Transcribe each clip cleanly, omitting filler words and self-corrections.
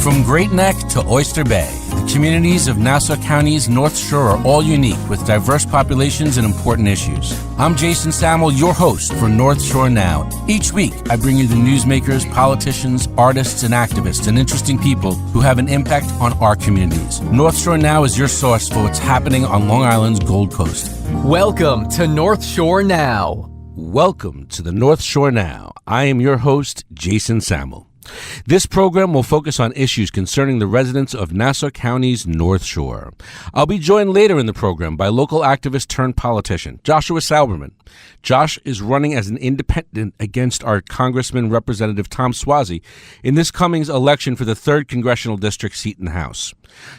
From Great Neck to Oyster Bay, the communities of Nassau County's North Shore are all unique with diverse populations and important issues. I'm Jason Samel, your host for North Shore Now. Each week, I bring you the newsmakers, politicians, artists, and activists, and interesting people who have an impact on our communities. North Shore Now is your source for what's happening on Long Island's Gold Coast. Welcome to North Shore Now. Welcome to the North Shore Now. I am your host, Jason Samel. This program will focus on issues concerning the residents of Nassau County's North Shore. I'll be joined later in the program by local activist turned politician, Joshua Sauberman. Josh is running as an independent against our Congressman Representative Tom Suozzi in this coming election for the 3rd Congressional District seat in the House.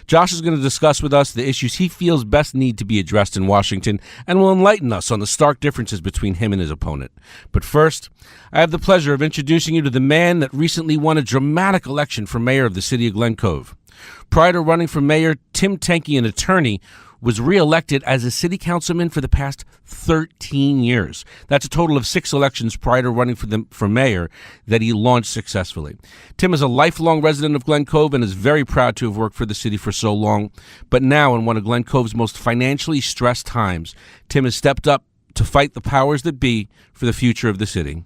Josh is going to discuss with us the issues he feels best need to be addressed in Washington and will enlighten us on the stark differences between him and his opponent. But first, I have the pleasure of introducing you to the man that recently won a dramatic election for mayor of the city of Glen Cove. Prior to running for mayor, Tim Tenke, an attorney, was re-elected as a city councilman for the past 13 years. That's a total of 6 elections prior to running for mayor that he launched successfully. Tim is a lifelong resident of Glen Cove and is very proud to have worked for the city for so long. But now, in one of Glen Cove's most financially stressed times, Tim has stepped up to fight the powers that be for the future of the city.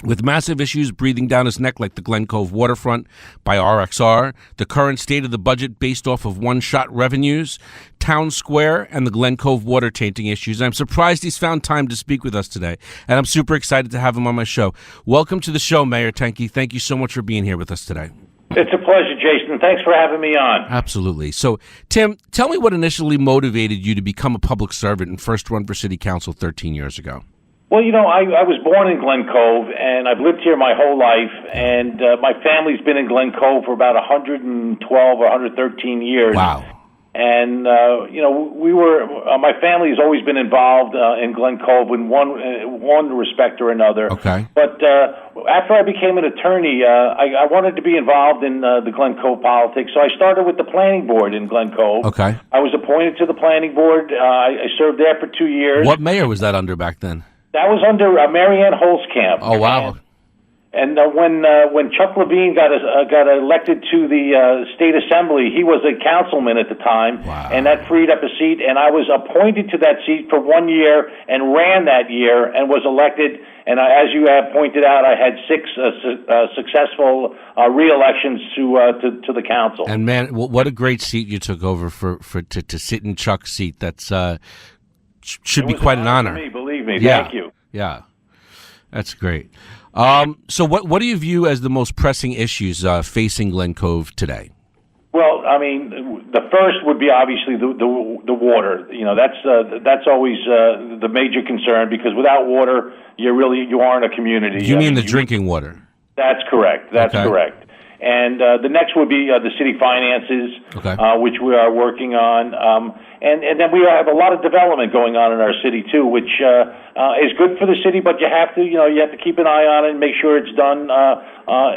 With massive issues breathing down his neck like the Glen Cove Waterfront by RXR, the current state of the budget based off of Oneshot revenues, Town Square, and the Glen Cove water tainting issues, I'm surprised he's found time to speak with us today, and I'm super excited to have him on my show. Welcome to the show, Mayor Tenke. Thank you so much for being here with us today. It's a pleasure, Jason. Thanks for having me on. Absolutely. So, Tim, tell me what initially motivated you to become a public servant and first run for city council 13 years ago. Well, you know, I was born in Glen Cove, and I've lived here my whole life, and my family's been in Glen Cove for about 112 or 113 years. Wow. And, my family has always been involved in Glen Cove in one respect or another. Okay. But after I became an attorney, I wanted to be involved in the Glen Cove politics, so I started with the planning board in Glen Cove. Okay. I was appointed to the planning board. I served there for 2 years. What mayor was that under back then? That was under Marianne Holzkamp. Oh, wow. And when Chuck Levine got elected to the state assembly, he was a councilman at the time, wow. And that freed up a seat. And I was appointed to that seat for 1 year and ran that year and was elected. And as you have pointed out, I had 6 successful re-elections to the council. And man, what a great seat you took over to sit in Chuck's seat. That's should be quite an honor. For me, believe me. Yeah. Thank you. Yeah, that's great. So what do you view as the most pressing issues facing Glen Cove today? Well, I mean, the first would be obviously the water. You know, that's always the major concern, because without water, you aren't a community. You mean the drinking water? That's correct. That's okay. correct. And the next would be the city finances, okay. Which we are working on. And then we have a lot of development going on in our city too, which is good for the city. But you have to keep an eye on it and make sure it's done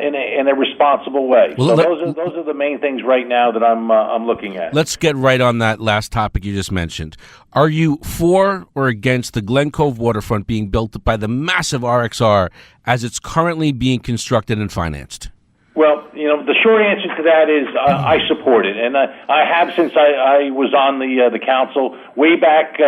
in a responsible way. Well, so those are the main things right now that I'm looking at. Let's get right on that last topic you just mentioned. Are you for or against the Glen Cove Waterfront being built by the massive RXR as it's currently being constructed and financed? Well, you know, the short answer to that is I support it, and I have since I was on the council way back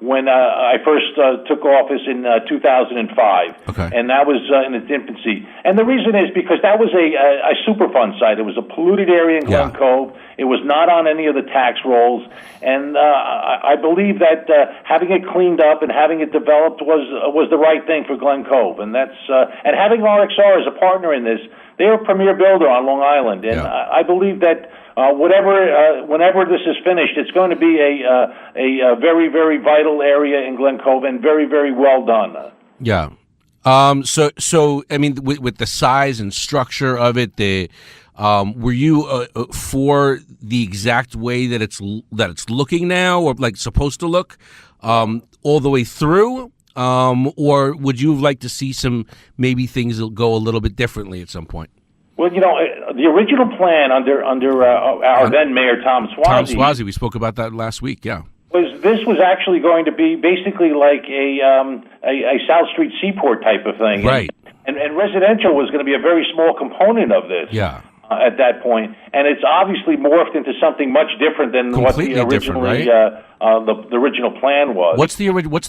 when I first took office in 2005, okay. And that was in its infancy. And the reason is because that was a Superfund site. It was a polluted area in Glen Cove. It was not on any of the tax rolls, and I believe that having it cleaned up and having it developed was the right thing for Glen Cove, and that's and having RXR as a partner in this. They're a premier builder on Long Island, and I believe that whenever this is finished, it's going to be a very, very vital area in Glen Cove and very, very well done. Yeah. So I mean, with the size and structure of it, were you for the exact way that it's looking now, or like supposed to look, all the way through? Or would you like to see some maybe things that go a little bit differently at some point? Well, you know, the original plan under our then Mayor Tom Suozzi. We spoke about that last week. Yeah, this was actually going to be basically like a South Street Seaport type of thing, right? And residential was going to be a very small component of this. Yeah. at that point, and it's obviously morphed into something much different than Completely what the originally right? the original plan was. What's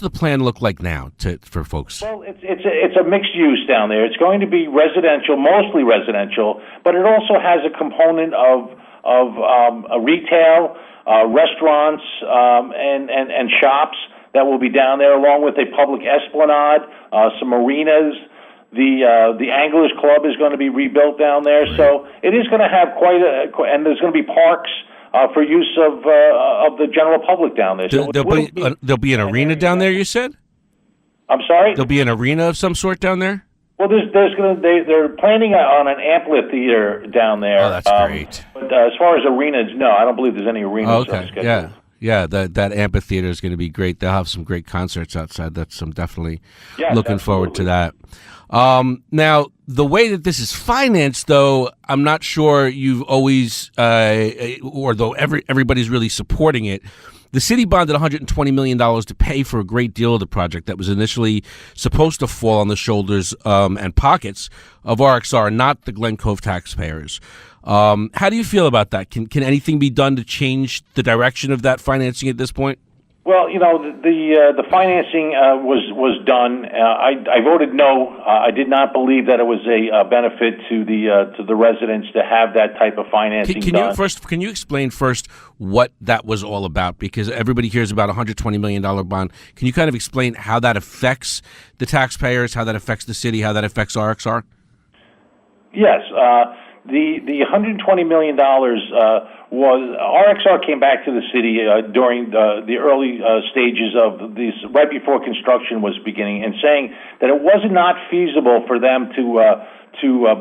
the plan look like now for folks? Well, it's a mixed use down there. It's going to be residential, mostly residential, but it also has a component of a retail, restaurants, and shops that will be down there, along with a public esplanade, some marinas. The Anglers Club is going to be rebuilt down there, right. So it is going to have and there's going to be parks for use of the general public down there. So there'll be an arena down there, you said? I'm sorry? There'll be an arena of some sort down there? Well, they're planning on an amphitheater down there. Oh, that's great. But as far as arenas, no, I don't believe there's any arenas. Okay, yeah, that amphitheater is going to be great. They'll have some great concerts outside. I'm definitely looking forward to that. Now, the way that this is financed, though, I'm not sure you've always, or though everybody's really supporting it. The city bonded $120 million to pay for a great deal of the project that was initially supposed to fall on the shoulders and pockets of RXR, not the Glen Cove taxpayers. How do you feel about that? Can anything be done to change the direction of that financing at this point? Well, the financing was done. I voted no. I did not believe that it was a benefit to the residents to have that type of financing done. Can you explain first what that was all about? Because everybody hears about a $120 million bond. Can you kind of explain how that affects the taxpayers, how that affects the city, how that affects RXR? Yes. The $120 million was RXR came back to the city during the early stages of this, right before construction was beginning, and saying that it was not feasible for them to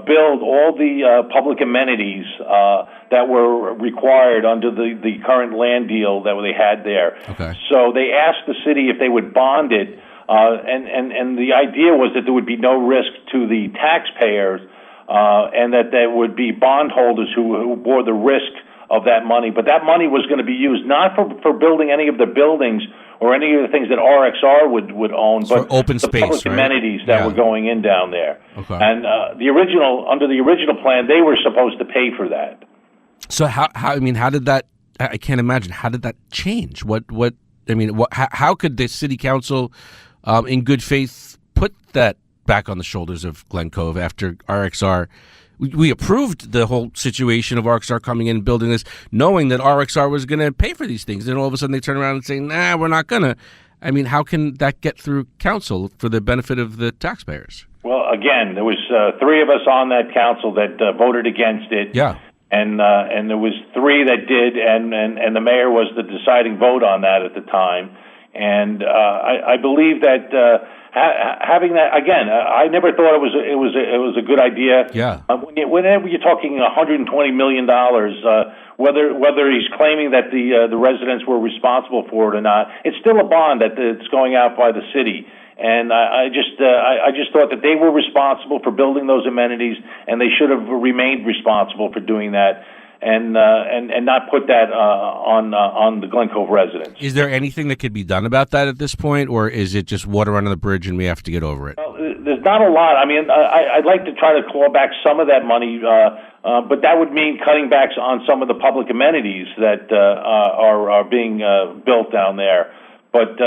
build all the public amenities that were required under the current land deal that they had there. Okay. So they asked the city if they would bond it, and the idea was that there would be no risk to the taxpayers. And that there would be bondholders who bore the risk of that money. But that money was going to be used not for building any of the buildings or any of the things that RXR would own, but open the space, public right? amenities that were going in down there. Okay. And under the original plan, they were supposed to pay for that. So how did that? I can't imagine. How did that change? How could the city council, in good faith, put that back on the shoulders of Glen Cove after RXR? We approved the whole situation of RXR coming in and building this, knowing that RXR was going to pay for these things. Then all of a sudden they turn around and say, nah, we're not going to. I mean, how can that get through council for the benefit of the taxpayers? Well, again, there was three of us on that council that voted against it. Yeah. And there was three that did, and the mayor was the deciding vote on that at the time. And I believe that having that again, I never thought it was a good idea. Yeah. Whenever you're talking $120 million, whether he's claiming that the residents were responsible for it or not, it's still a bond that's going out by the city. And I just thought that they were responsible for building those amenities, and they should have remained responsible for doing that, and not put that on the Glen Cove residents. Is there anything that could be done about that at this point, or is it just water under the bridge and we have to get over it? Well, there's not a lot. I mean, I'd like to try to claw back some of that money, but that would mean cutting back on some of the public amenities that are being built down there. But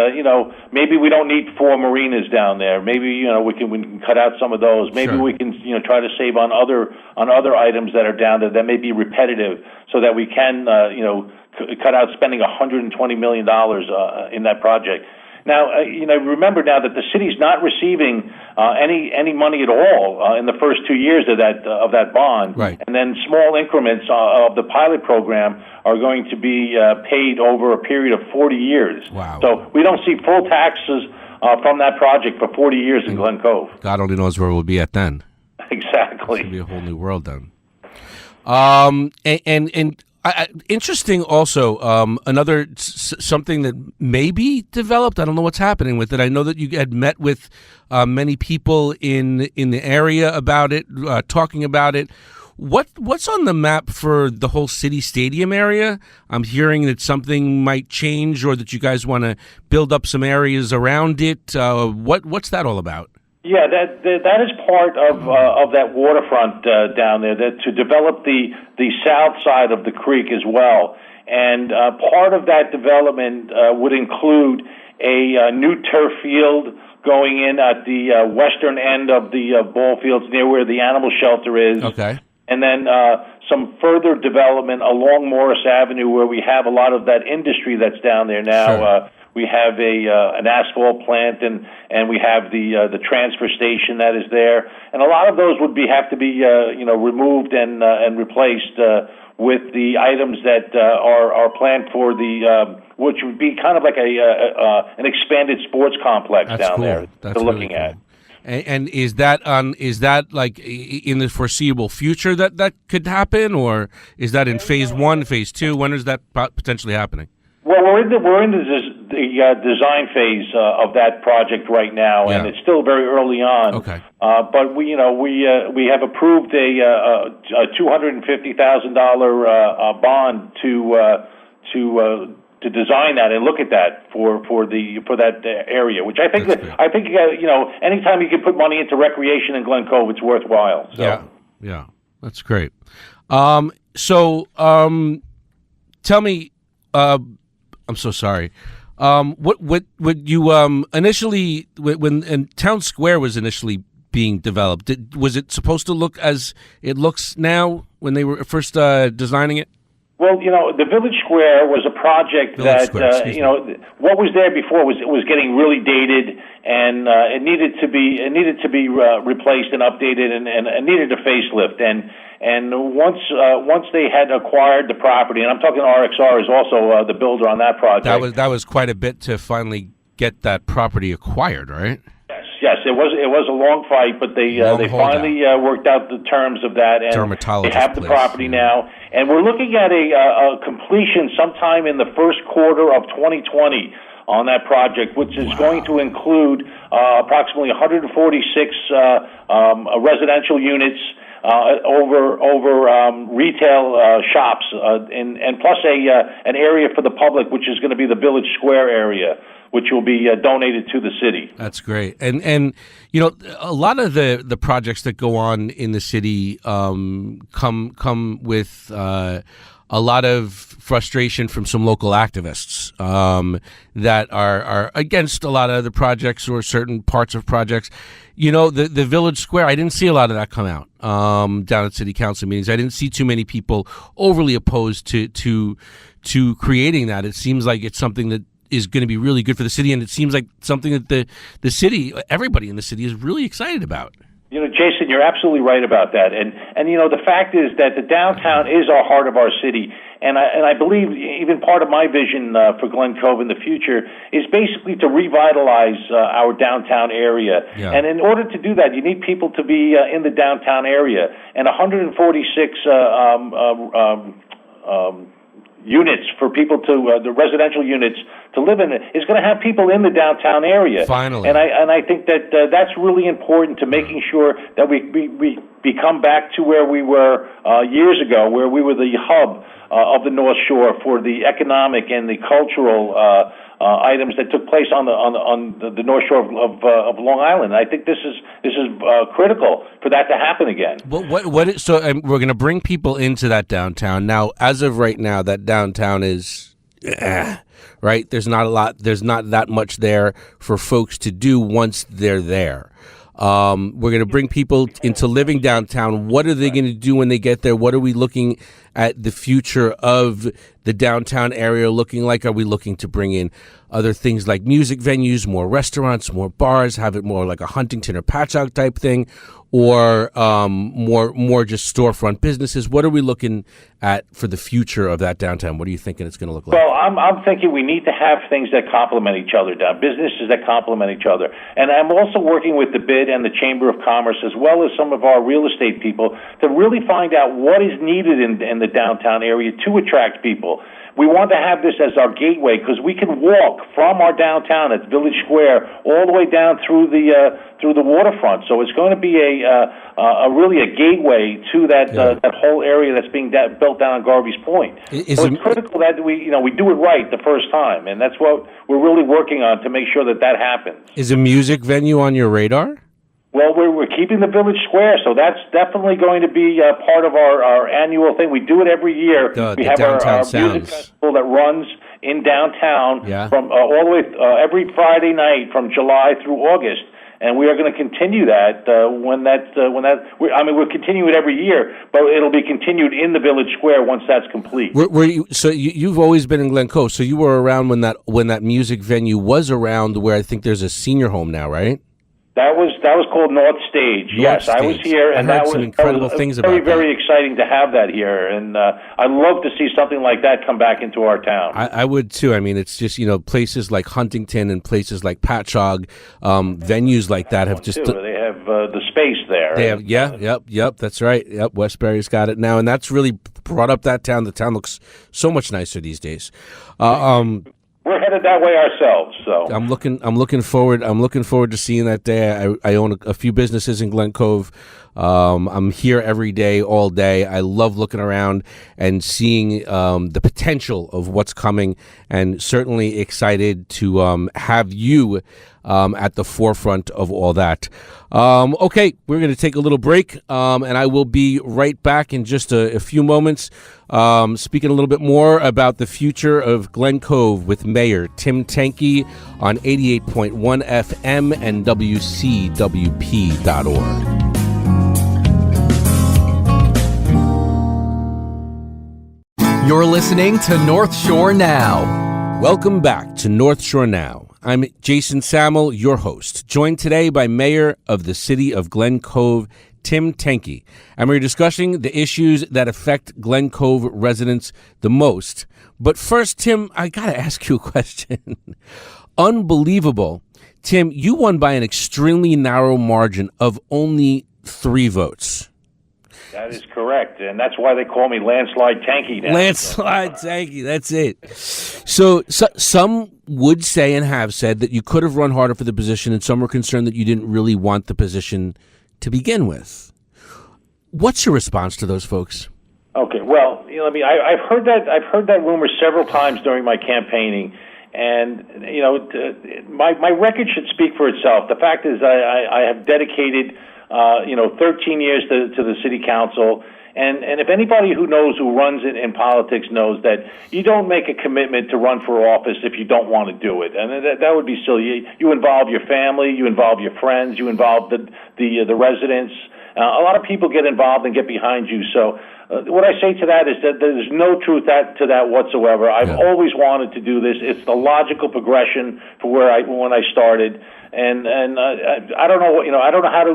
maybe we don't need 4 marinas down there. Maybe we can cut out some of those. Maybe Sure. we can try to save on other items that are down there that may be repetitive, so that we can cut out spending $120 million in that project. Now, remember now that the city's not receiving any money at all in the first 2 years of that bond, right. And then small increments of the pilot program are going to be paid over a period of 40 years. Wow! So we don't see full taxes from that project for 40 years in Glen Cove. God only knows where we'll be at then. Exactly. It'll be a whole new world then. Interesting also, another something that may be developed. I don't know what's happening with it. I know that you had met with many people in the area about it, talking about it. What's on the map for the whole city stadium area? I'm hearing that something might change, or that you guys want to build up some areas around it. What's that all about? Yeah, that is part of that waterfront down there. That to develop the south side of the creek as well, and part of that development would include a new turf field going in at the western end of the ball fields near where the animal shelter is. Okay. And then some further development along Morris Avenue where we have a lot of that industry that's down there now. Sure. We have an asphalt plant and we have the transfer station that is there. And a lot of those would have to be removed and replaced with the items that are planned for which would be kind of like an expanded sports complex down there That's looking really at. Cool. And is that like in the foreseeable future that could happen, or is that in phase 1, phase 2? When is that potentially happening? Well, we're in the design phase of that project right now, and it's still very early on. Okay. But we have approved a $250,000 bond to design that and look at that for that area, which I think anytime you can put money into recreation in Glen Cove, it's worthwhile. So. Yeah, that's great. Tell me. I'm so sorry. What you initially when Town Square was initially being developed, was it supposed to look as it looks now when they were first designing it? Well, the Village Square was a project what was there before was getting really dated, and it needed to be replaced and updated, and needed a facelift. And once they had acquired the property, and I'm talking RXR is also the builder on that project. That was quite a bit to finally get that property acquired, right? Yes, it was a long fight, but they finally worked out the terms of that, and they have the property now. And we're looking at a completion sometime in the first quarter of 2020 on that project, which is going to include approximately 146 residential units. Over retail shops, and plus an area for the public, which is going to be the Village Square area, which will be donated to the city. That's great, and a lot of the projects that go on in the city come with a lot of frustration from some local activists that are against a lot of the projects or certain parts of projects. The Village Square, I didn't see a lot of that come out down at city council meetings. I didn't see too many people overly opposed to creating that. It seems like it's something that is going to be really good for the city, and it seems like something that the city, everybody in the city, is really excited about. Jason, you're absolutely right about that. And the fact is that the downtown is our heart of our city. And I believe even part of my vision for Glen Cove in the future is basically to revitalize our downtown area. Yeah. And in order to do that, you need people to be in the downtown area. And 146 units for people the residential units to live in is going to have people in the downtown area. Finally. And I think that that's really important to making sure that we come back to where we were years ago, where we were the hub of the North Shore for the economic and the cultural items that took place on the North Shore of Long Island. I think this is critical for that to happen again. So we're going to bring people into that downtown. Now, as of right now, that downtown is right. There's not that much there for folks to do once they're there. We're going to bring people into living downtown. What are they going to do when they get there? What are we looking at the future of the downtown area looking like? Are we looking to bring in other things like music venues, more restaurants, more bars, have it more like a Huntington or Patchogue type thing, or more just storefront businesses? What are we looking at for the future of that downtown? What are you thinking it's going to look like? Well, I'm thinking we need to have things that complement each other, businesses that complement each other. And I'm also working with the BID and the Chamber of Commerce, as well as some of our real estate people, to really find out what is needed in the downtown area to attract people. We want to have this as our gateway because we can walk from our downtown at Village Square all the way down through the waterfront. So it's going to be really a gateway to that whole area that's being built down on Garvey's Point. So it's critical that we do it right the first time, and that's what we're really working on to make sure that happens. Is a music venue on your radar? Well, we're keeping the village square, so that's definitely going to be part of our annual thing. We do it every year. We have our music festival that runs in downtown from all the way every Friday night from July through August. And we are going to continue that we'll continue it every year, but it'll be continued in the village square once that's complete. You've always been in Glen Cove, so you were around when that music venue was around, where I think there's a senior home now, right? That was called North Stage. Yes, I was here, and that was incredible things about very, very exciting to have that here. And I'd love to see something like that come back into our town. I would too. I mean, it's just places like Huntington and places like Patchogue, venues like that have just. They have the space there. They have, yep. That's right. Yep, Westbury's got it now, and that's really brought up that town. The town looks so much nicer these days. We're headed that way ourselves. So I'm looking forward to seeing that day. I own a few businesses in Glen Cove. I'm here every day, all day. I love looking around and seeing the potential of what's coming, and certainly excited to have you at the forefront of all that. Okay, we're going to take a little break, and I will be right back in just a few moments, speaking a little bit more about the future of Glen Cove with Mayor Tim Tenke on 88.1 FM and WCWP.org. You're listening to North Shore Now. Welcome back to North Shore Now. I'm Jason Samel, your host, joined today by Mayor of the City of Glen Cove, Tim Tenke. And we're discussing the issues that affect Glen Cove residents the most. But first, Tim, I got to ask you a question. Unbelievable. Tim, you won by an extremely narrow margin of only 3 votes. That is correct, and that's why they call me Landslide Tenke now. Landslide Tenke, that's it. So some would say and have said that you could have run harder for the position, and some were concerned that you didn't really want the position to begin with. What's your response to those folks? Okay, well, I've heard that rumor several times during my campaigning, and my record should speak for itself. The fact is, I have dedicated 13 years to the city council. And if anybody who runs in politics knows that you don't make a commitment to run for office if you don't want to do it. And that would be silly. You involve your family, you involve your friends, you involve the residents. A lot of people get involved and get behind you. So what I say to that is that there's no truth to that whatsoever. I've always wanted to do this. It's the logical progression for when I started. And I don't know, I don't know how to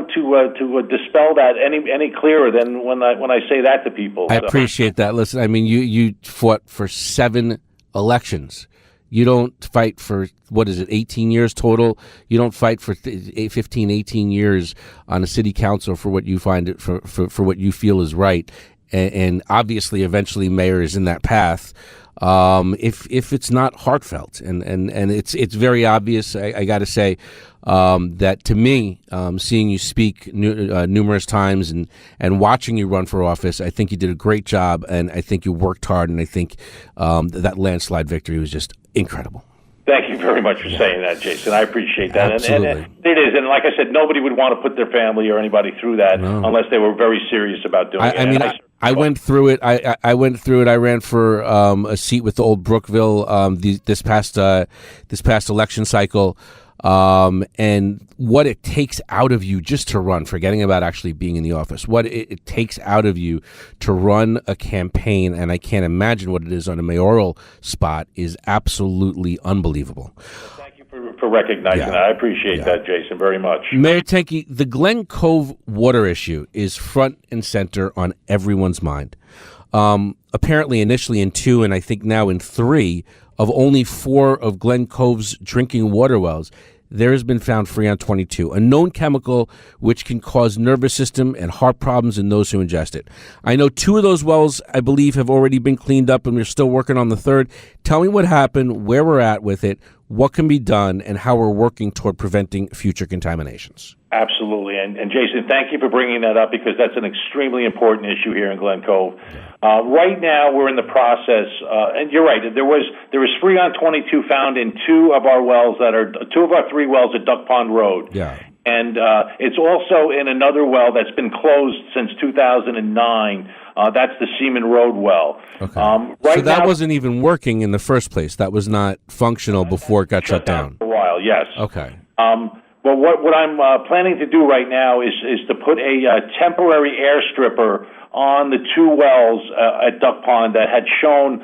dispel that any clearer than when I say that to people. I appreciate that. Listen, I mean, you fought for 7 elections. You don't fight for, 18 years total? You don't fight for 15, 18 years on a city council for what you find for what you feel is right. And obviously, eventually, mayor is in that path. If it's not heartfelt, and it's very obvious, I got to say that to me, seeing you speak numerous times and watching you run for office, I think you did a great job, and I think you worked hard, and I think that landslide victory was just incredible. Thank you very much for saying that, Jason. I appreciate that. Absolutely. And it is. And like I said, nobody would want to put their family or anybody through that unless they were very serious about doing it. I mean, I went through it. I went through it. I ran for a seat with the old Brookville this past election cycle. And what it takes out of you just to run, forgetting about actually being in the office, what it takes out of you to run a campaign, and I can't imagine what it is on a mayoral spot, is absolutely unbelievable. Thank you for recognizing that. I appreciate that, Jason, very much. Mayor Tenke, the Glen Cove water issue is front and center on everyone's mind. Apparently initially in 2, and I think now in 3, of only 4 of Glen Cove's drinking water wells, there has been found freon 22, a known chemical which can cause nervous system and heart problems in those who ingest it. I know 2 of those wells, I believe, have already been cleaned up, and we're still working on the 3rd. Tell me what happened, where we're at with it, what can be done, and how we're working toward preventing future contaminations. Absolutely. And Jason, thank you for bringing that up, because that's an extremely important issue here in Glen Cove. Right now, we're in the process, and you're right, there was freon 22 found in 2 of our wells 2 of our 3 wells at Duck Pond Road. Yeah. And it's also in another well that's been closed since 2009. That's the Seaman Road well. Okay. So that wasn't even working in the first place. That was not functional before it got shut down. For a while, yes. Okay. Well, what I'm planning to do right now is to put a temporary air stripper on the two wells at Duck Pond that had shown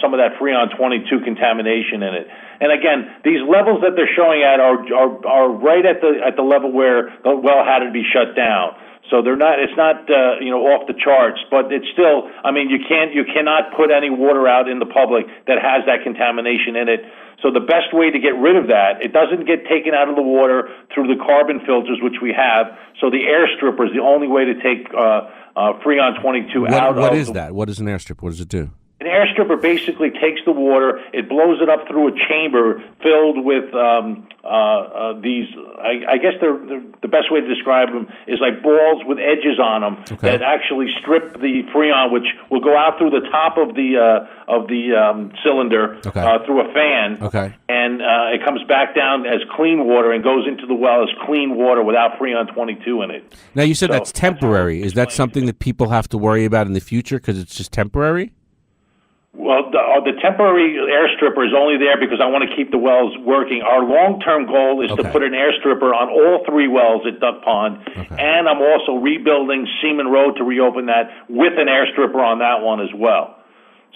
some of that Freon 22 contamination in it. And again, these levels that they're showing at are right at the level where the well had to be shut down. So they're not. It's not off the charts, but it's still. I mean, you cannot put any water out in the public that has that contamination in it. So the best way to get rid of that, it doesn't get taken out of the water through the carbon filters, which we have. So the air stripper is the only way to take Freon 22 out. What is that? What is an air stripper? What does it do? An air stripper basically takes the water, it blows it up through a chamber filled with these. I guess the best way to describe them is like balls with edges on them that actually strip the Freon, which will go out through the top of the cylinder through a fan, and it comes back down as clean water and goes into the well as clean water without Freon 22 in it. Now you said that's temporary. Is that something that people have to worry about in the future because it's just temporary? Well, the temporary air stripper is only there because I want to keep the wells working. Our long-term goal is to put an air stripper on all three wells at Duck Pond, and I'm also rebuilding Seaman Road to reopen that with an air stripper on that one as well.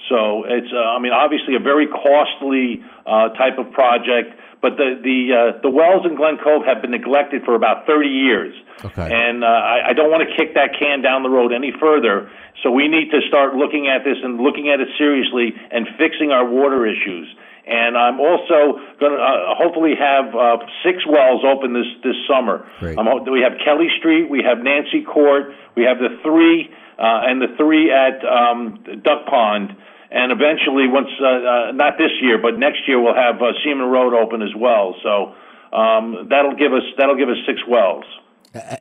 So it's, obviously a very costly type of project, but the wells in Glen Cove have been neglected for about 30 years. And I don't want to kick that can down the road any further. So we need to start looking at this and looking at it seriously and fixing our water issues. And I'm also going to hopefully have 6 wells open this summer. We have Kelly Street, we have Nancy Court, we have the 3 and the 3 at Duck Pond. And eventually, once not this year, but next year, we'll have Seaman Road open as well. So that'll give us 6 wells.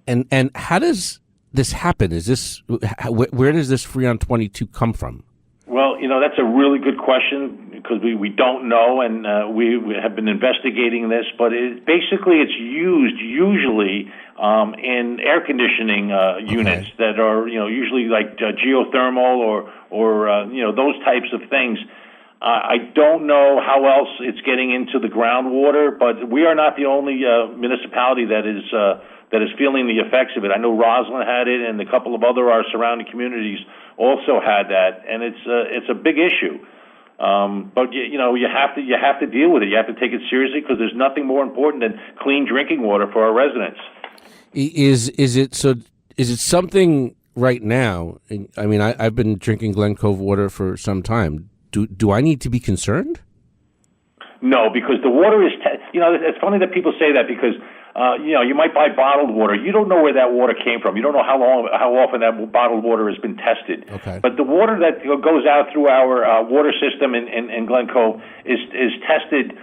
And how does this happen? Is this where does this Freon 22 come from? Well, that's a really good question because we don't know, and we have been investigating this. But it's used usually in air conditioning units that are usually like geothermal or those types of things. I don't know how else it's getting into the groundwater, but we are not the only municipality that is feeling the effects of it. I know Roslyn had it, and a couple of other our surrounding communities also had that, and it's a big issue. But you have to deal with it. You have to take it seriously because there's nothing more important than clean drinking water for our residents. Is it something right now? I mean, I've been drinking Glen Cove water for some time. Do I need to be concerned? No, because the water is. It's funny that people say that because. You might buy bottled water. You don't know where that water came from. You don't know how often that bottled water has been tested. But the water that goes out through our water system in Glen Cove is tested,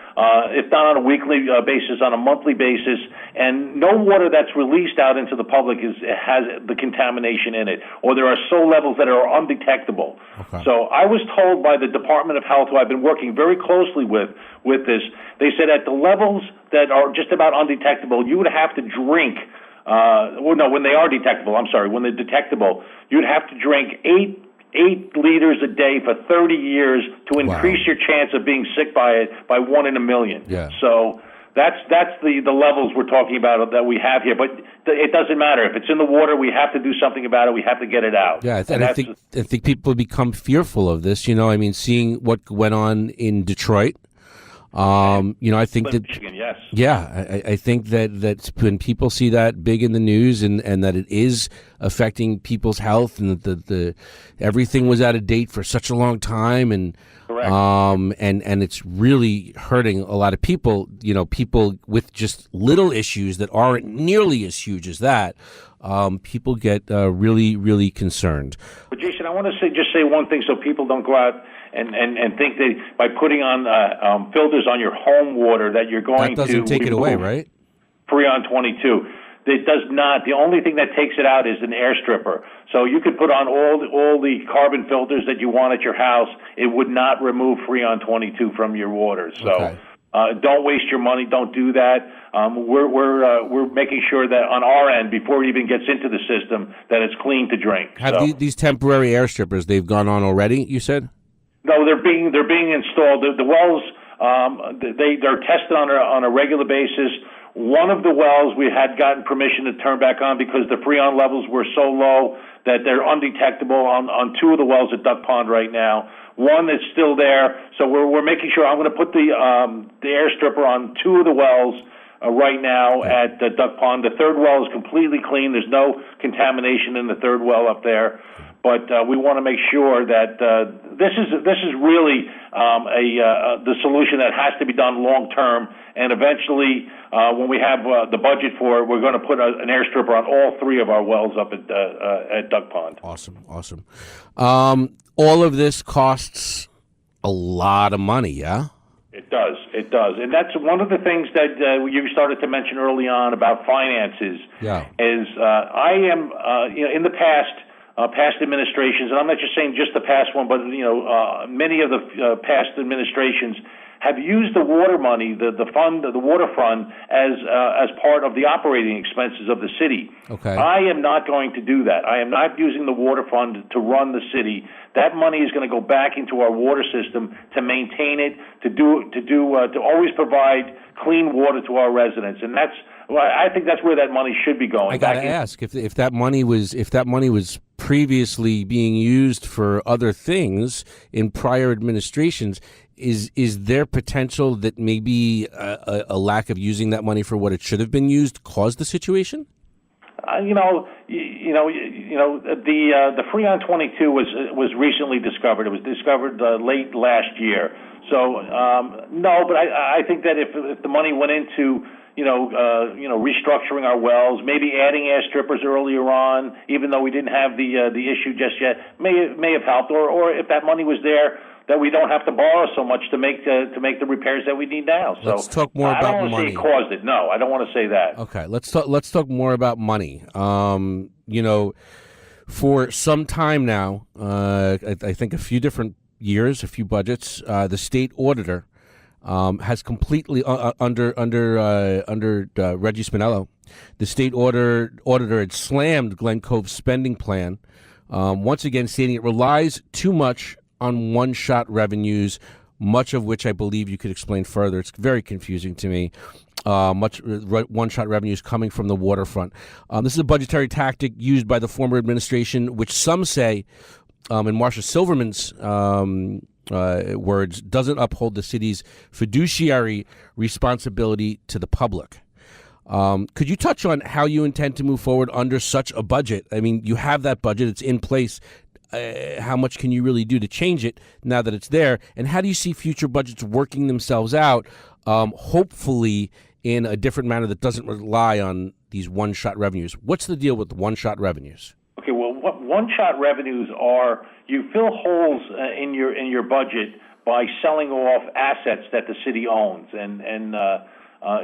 if not on a weekly basis, on a monthly basis. And no water that's released out into the public has the contamination in it, or there are levels that are undetectable. So I was told by the Department of Health, who I've been working very closely with this, they said at the levels that are just about undetectable, you would have to drink, when they are detectable, when they're detectable, you'd have to drink 8 liters a day for 30 years to increase your chance of being sick by it by 1 in a million. So that's the levels we're talking about that we have here. But it doesn't matter. If it's in the water, we have to do something about it. We have to get it out. Yeah, I think people become fearful of this. Seeing what went on in Detroit. I think that Michigan, yes. I think that when people see that big in the news and that it is affecting people's health and that the everything was out of date for such a long time and and it's really hurting a lot of people. People with just little issues that aren't nearly as huge as that. People get really, really concerned. But Jason, I want to just say one thing so people don't go out and think that by putting on filters on your home water that you're going to that doesn't take it away, right? Freon 22. It does not. The only thing that takes it out is an air stripper. So you could put on all the carbon filters that you want at your house. It would not remove Freon 22 from your water. So Don't waste your money. Don't do that. We're making sure that on our end, before it even gets into the system, that it's clean to drink. Have these temporary air strippers, they've gone on already, you said? No, they're being installed. The wells, they're tested on a regular basis. One of the wells we had gotten permission to turn back on because the freon levels were so low that they're undetectable on two of the wells at Duck Pond right now. One is still there, so we're making sure. I'm going to put the air stripper on two of the wells right now at Duck Pond. The third well is completely clean. There's no contamination in the third well up there. But we want to make sure that this is really the solution that has to be done long term. And eventually, when we have the budget for it, we're going to put an air stripper on all three of our wells up at Duck Pond. Awesome. All of this costs a lot of money, yeah? It does, and that's one of the things that you started to mention early on about finances. Yeah. Is I am in the past administrations, and I'm not just saying just the past one, but many of the past administrations have used the water money, the water fund, as part of the operating expenses of the city. Okay. I am not going to do that. I am not using the water fund to run the city. That money is going to go back into our water system to maintain it, to always provide clean water to our residents, and I think that's where that money should be going. I got to ask if that money was previously being used for other things in prior administrations. Is there potential that maybe a lack of using that money for what it should have been used caused the situation? The Freon 22 was recently discovered. It was discovered late last year. So no, but I think that if the money went into restructuring our wells, maybe adding air strippers earlier on, even though we didn't have the issue just yet, may have helped. Or if that money was there, that we don't have to borrow so much to make the repairs that we need now. So let's talk more about money. I don't want to say it caused it. No, I don't want to say that. Okay, let's talk more about money. For some time now, I think a few different years, a few budgets, the state auditor has completely under Reggie Spinello, the state auditor had slammed Glen Cove's spending plan, once again stating it relies too much on one-shot revenues, much of which I believe you could explain further. It's very confusing to me. Much one-shot revenues coming from the waterfront. This is a budgetary tactic used by the former administration, which some say, in Marcia Silverman's words, doesn't uphold the city's fiduciary responsibility to the public. Could you touch on how you intend to move forward under such a budget? I mean, you have that budget. It's in place. How much can you really do to change it now that it's there? And how do you see future budgets working themselves out, hopefully in a different manner that doesn't rely on these one-shot revenues? What's the deal with the one-shot revenues? Okay, well, what one-shot revenues are, you fill holes in your budget by selling off assets that the city owns, and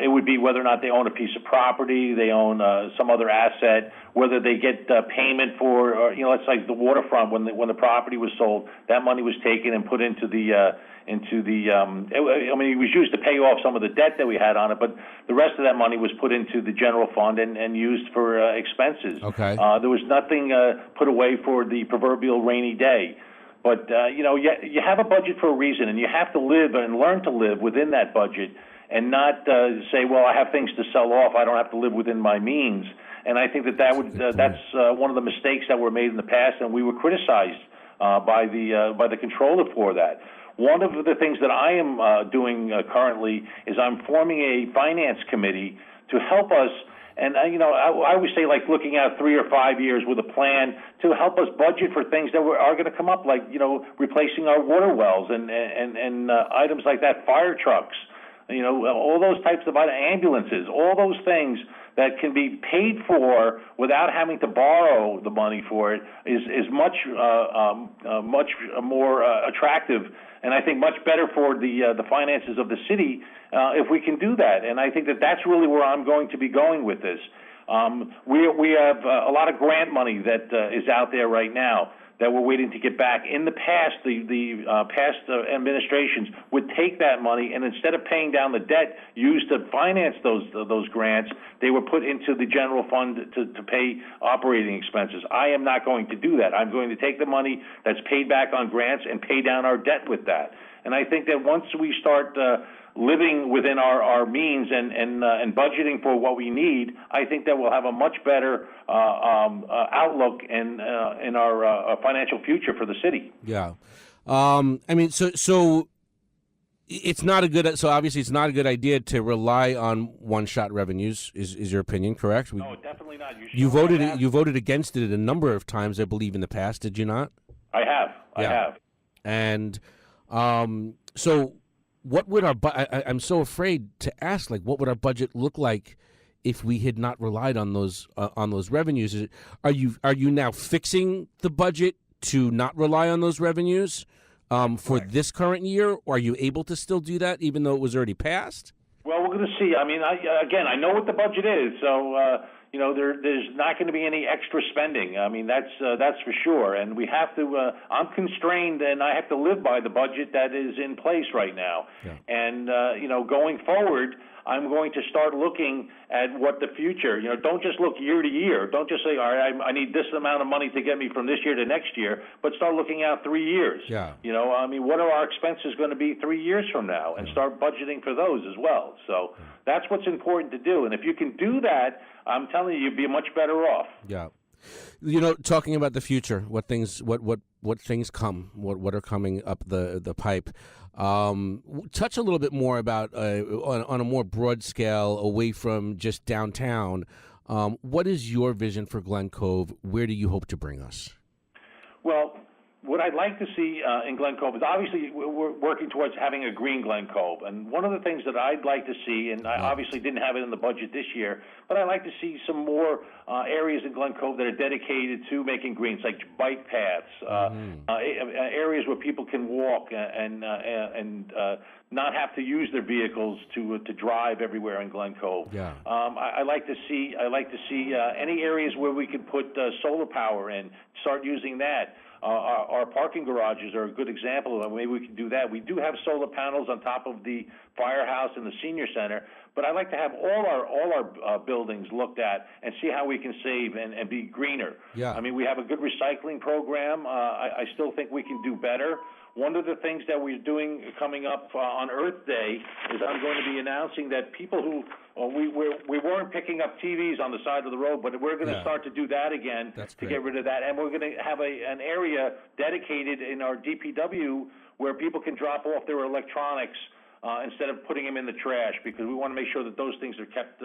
it would be whether or not they own a piece of property, they own some other asset, whether they get payment for, it's like the waterfront when the property was sold, that money was taken and put into the it was used to pay off some of the debt that we had on it, but the rest of that money was put into the general fund and used for expenses. Okay. There was nothing put away for the proverbial rainy day. But, you have a budget for a reason, and you have to live and learn to live within that budget and not say, well, I have things to sell off. I don't have to live within my means. And I think that's one of the mistakes that were made in the past, and we were criticized by the controller for that. One of the things that I am doing currently is I'm forming a finance committee to help us. And, I always say, like, looking out 3 or 5 years with a plan to help us budget for things that are going to come up, like, replacing our water wells and items like that, fire trucks, all those types of ambulances, all those things that can be paid for without having to borrow the money for it is much more attractive, and I think much better for the finances of the city if we can do that. And I think that's really where I'm going to be going with this. We have a lot of grant money that is out there right now that we're waiting to get back. In the past, the past administrations would take that money, and instead of paying down the debt used to finance those grants, they were put into the general fund to pay operating expenses. I am not going to do that. I'm going to take the money that's paid back on grants and pay down our debt with that. And I think that once we start living within our means and budgeting for what we need, I think that we'll have a much better outlook in our financial future for the city. Yeah. I mean, so it's not a good. So obviously, it's not a good idea to rely on one-shot revenues. Is your opinion correct? No, definitely not. You voted against it a number of times, I believe, in the past. Did you not? I have. Yeah. I have. And so what would our I'm so afraid to ask, like, what would our budget look like if we had not relied on those revenues? Are you now fixing the budget to not rely on those revenues for this current year, or are you able to still do that even though it was already passed? Well, we're going to see. I mean, I know what the budget is, so there's not going to be any extra spending. I mean, that's for sure. And we have to. I'm constrained, and I have to live by the budget that is in place right now. Yeah. And going forward, I'm going to start looking at what the future. Don't just look year to year. Don't just say, all right, I need this amount of money to get me from this year to next year, but start looking out 3 years. Yeah. I mean, what are our expenses going to be 3 years from now, and start budgeting for those as well. So that's what's important to do. And if you can do that, I'm telling you, you'd be much better off. Yeah. Talking about the future, what things come, what are coming up the pipe. Touch a little bit more about on a more broad scale, away from just downtown. What is your vision for Glen Cove? Where do you hope to bring us? Well, what I'd like to see in Glen Cove is, obviously we're working towards having a green Glen Cove. And one of the things that I'd like to see, and I obviously didn't have it in the budget this year, but I'd like to see some more areas in Glen Cove that are dedicated to making greens, like bike paths, areas where people can walk and not have to use their vehicles to drive everywhere in Glen Cove. Yeah. I like to see any areas where we could put solar power in, start using that. Our parking garages are a good example of maybe we can do that. We do have solar panels on top of the firehouse and the senior center, but I'd like to have all our buildings looked at and see how we can save and be greener. Yeah. I mean, we have a good recycling program. I still think we can do better. One of the things that we're doing coming up on Earth Day is I'm going to be announcing that people who we weren't picking up TVs on the side of the road, but we're going to start to do that again to get rid of that. And we're going to have an area dedicated in our DPW where people can drop off their electronics instead of putting them in the trash, because we want to make sure that those things are kept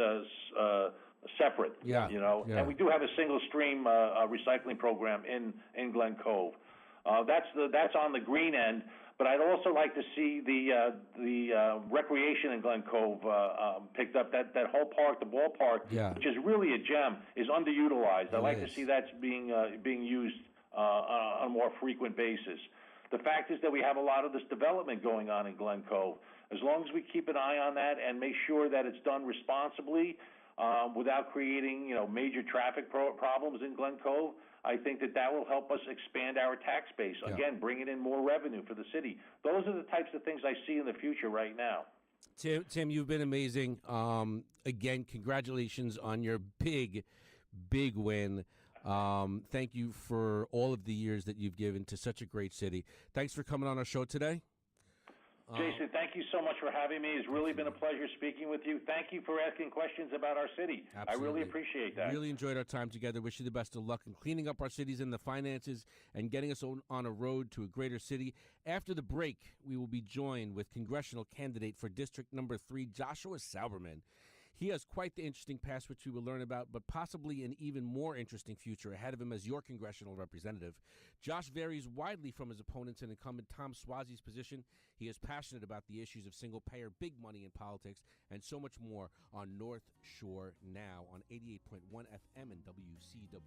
separate. Yeah. And we do have a single stream recycling program in Glen Cove. That's on the green end, but I'd also like to see the recreation in Glen Cove picked up. That whole park, the ballpark, which is really a gem, is underutilized. I'd like to see that's being used on a more frequent basis. The fact is that we have a lot of this development going on in Glen Cove. As long as we keep an eye on that and make sure that it's done responsibly, without creating major traffic problems in Glen Cove, I think that will help us expand our tax base. Again, bringing in more revenue for the city. Those are the types of things I see in the future right now. Tim, you've been amazing. Again, congratulations on your big win. Thank you for all of the years that you've given to such a great city. Thanks for coming on our show today. Jason, thank you so much for having me. It's really been a pleasure speaking with you. Thank you for asking questions about our city. Absolutely. I really appreciate that. Really enjoyed our time together. Wish you the best of luck in cleaning up our cities and the finances and getting us on a road to a greater city. After the break, we will be joined with congressional candidate for District Number 3, Joshua Sauberman. He has quite the interesting past, which we will learn about, but possibly an even more interesting future ahead of him as your congressional representative. Josh varies widely from his opponents and incumbent Tom Suozzi's position. He is passionate about the issues of single-payer, big money in politics, and so much more on North Shore Now on 88.1 FM and WCWP.org.